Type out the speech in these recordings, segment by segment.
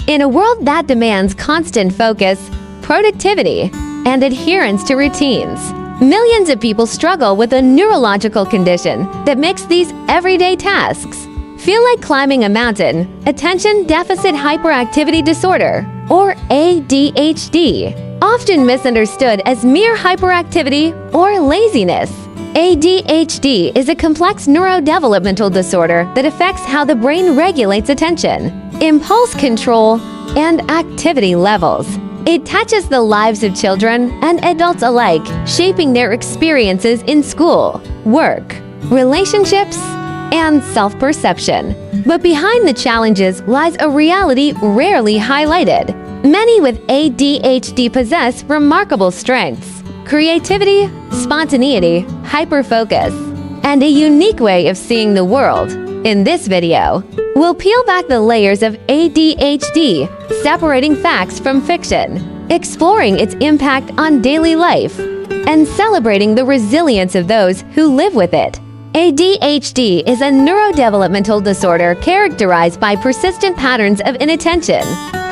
In a world that demands constant focus, productivity, and adherence to routines, millions of people struggle with a neurological condition that makes these everyday tasks feel like climbing a mountain: attention deficit hyperactivity disorder, or ADHD, often misunderstood as mere hyperactivity or laziness. ADHD is a complex neurodevelopmental disorder that affects how the brain regulates attention, impulse control, and activity levels. It touches the lives of children and adults alike, shaping their experiences in school, work, relationships, and self-perception. But behind the challenges lies a reality rarely highlighted. Many with ADHD possess remarkable strengths: creativity, spontaneity, hyperfocus, and a unique way of seeing the world. In this video, we'll peel back the layers of ADHD, separating facts from fiction, exploring its impact on daily life, and celebrating the resilience of those who live with it. ADHD is a neurodevelopmental disorder characterized by persistent patterns of inattention,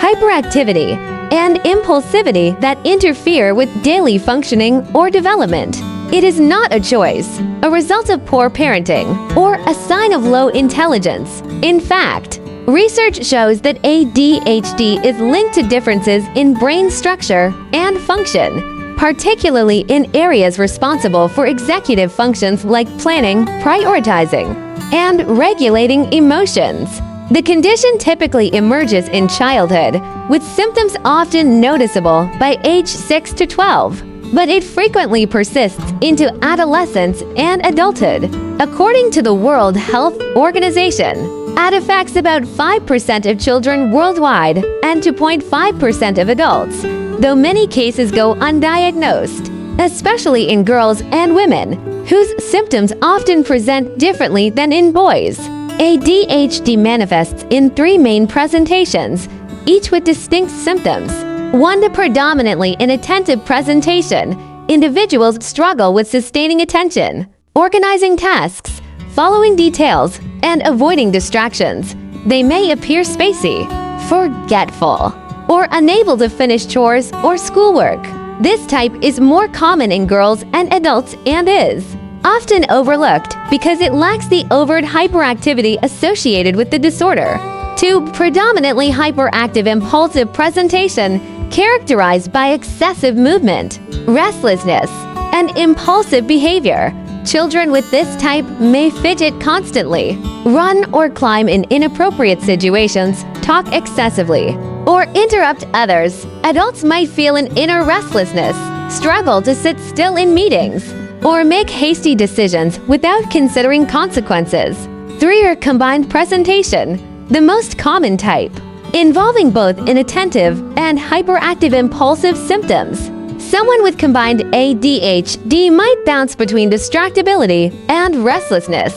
hyperactivity, and impulsivity that interfere with daily functioning or development. It is not a choice, a result of poor parenting, or a sign of low intelligence. In fact, research shows that ADHD is linked to differences in brain structure and function, particularly in areas responsible for executive functions like planning, prioritizing, and regulating emotions. The condition typically emerges in childhood, with symptoms often noticeable by age 6 to 12, but it frequently persists into adolescence and adulthood. According to the World Health Organization, it affects about 5% of children worldwide and 2.5% of adults, though many cases go undiagnosed, especially in girls and women, whose symptoms often present differently than in boys. ADHD manifests in 3 main presentations, each with distinct symptoms. 1. The predominantly inattentive presentation. Individuals struggle with sustaining attention, organizing tasks, following details, and avoiding distractions. They may appear spacey, forgetful, or unable to finish chores or schoolwork. This type is more common in girls and adults and is often overlooked because it lacks the overt hyperactivity associated with the disorder. 2. Predominantly hyperactive impulsive presentation, characterized by excessive movement, restlessness, and impulsive behavior. Children with this type may fidget constantly, run or climb in inappropriate situations, talk excessively, or interrupt others. Adults might feel an inner restlessness, struggle to sit still in meetings, or make hasty decisions without considering consequences. 3. Combined presentation, the most common type, involving both inattentive and hyperactive impulsive symptoms. Someone with combined ADHD might bounce between distractibility and restlessness,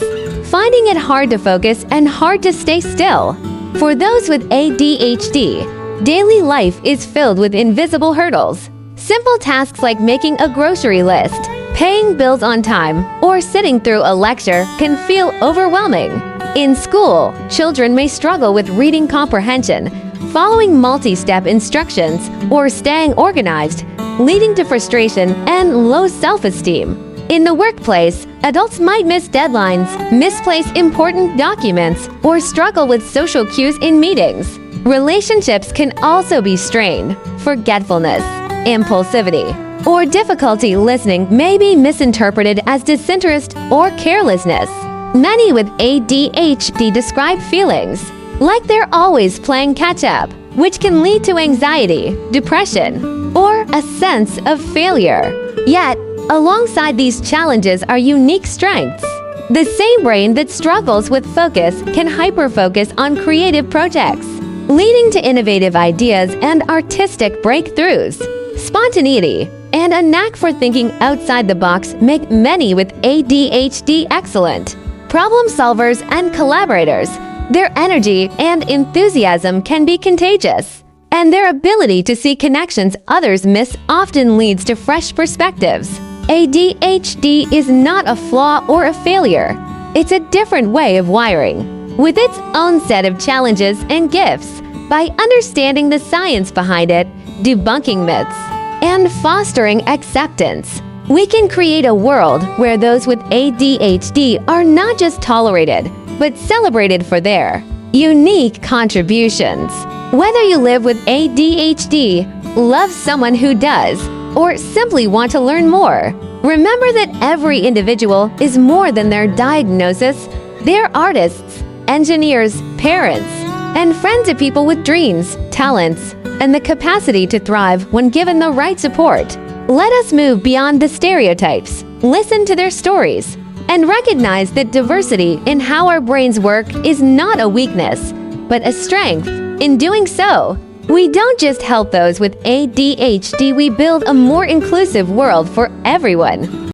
finding it hard to focus and hard to stay still. For those with ADHD, daily life is filled with invisible hurdles. Simple tasks like making a grocery list, paying bills on time, or sitting through a lecture can feel overwhelming. In school, children may struggle with reading comprehension, following multi-step instructions, or staying organized, leading to frustration and low self-esteem. In the workplace, adults might miss deadlines, misplace important documents, or struggle with social cues in meetings. Relationships can also be strained. Forgetfulness, impulsivity, or difficulty listening may be misinterpreted as disinterest or carelessness. Many with ADHD describe feelings like they're always playing catch-up, which can lead to anxiety, depression, or a sense of failure. Yet, alongside these challenges are unique strengths. The same brain that struggles with focus can hyperfocus on creative projects, leading to innovative ideas and artistic breakthroughs. Spontaneity and a knack for thinking outside the box make many with ADHD excellent problem solvers and collaborators. Their energy and enthusiasm can be contagious, and their ability to see connections others miss often leads to fresh perspectives. ADHD is not a flaw or a failure. It's a different way of wiring, with its own set of challenges and gifts. By understanding the science behind it, debunking myths, and fostering acceptance, we can create a world where those with ADHD are not just tolerated, but celebrated for their unique contributions. Whether you live with ADHD, love someone who does, or simply want to learn more, remember that every individual is more than their diagnosis. They're artists, engineers, parents, and friends of people with dreams, talents, and the capacity to thrive when given the right support. Let us move beyond the stereotypes, listen to their stories, and recognize that diversity in how our brains work is not a weakness, but a strength. In doing so, we don't just help those with ADHD, we build a more inclusive world for everyone.